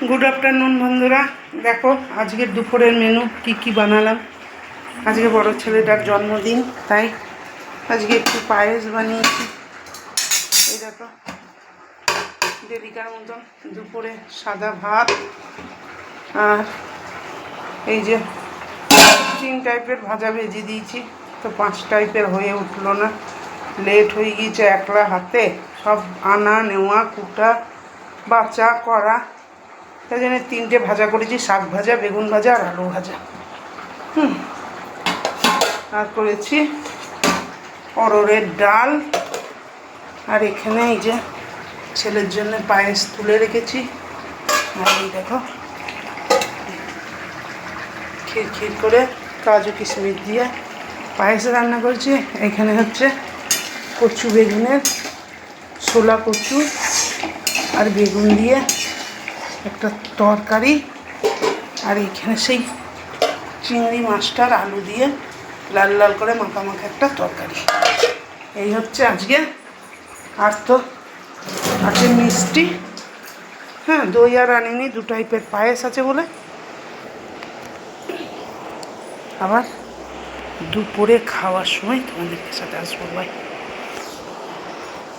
Good afternoon বন্ধুরা। দেখো আজকের দুপুরের মেনু কি বানালাম। আজকে বড় ছেলেটার জন্মদিন, তাই আজকে একটু পায়েস বানিয়েছি। এই দেখো ডেলিকার মতন দুপুরে সাদা ভাত, আর এই যে 3 টাইপের ভাজা ভেজে দিয়েছি। তো 5 টাইপের হয়ে উঠলো না, লেট হয়ে গিয়েছে। একলা হাতে সব আনা নেওয়া, কুটা বাচা করা, তাই জন্য 3টে ভাজা করেছি। শাক ভাজা, বেগুন ভাজা আর আলু ভাজা। আর করেছি অরড়ের ডাল। আর এখানে এই যে ছেলের জন্য পায়েস তুলে রেখেছি। আর এই দেখো ক্ষীর করে কাজু কিশমিশ দিয়ে পায়েস রান্না করছি। এখানে হচ্ছে কচু বেগুনের, ছোলা কচু আর বেগুন দিয়ে একটা তরকারি। আর এইখানে সেই চিংড়ি মাছটার আলু দিয়ে লাল লাল করে মাখা মাখা একটা তরকারি। এই হচ্ছে আজকে। আর তো আছে মিষ্টি, হ্যাঁ দই আর আনিনি, 2 টাইপের পায়েস আছে বলে। আবার দুপুরে খাওয়ার সময় তোমাদের সাথে আসবো। ভাই।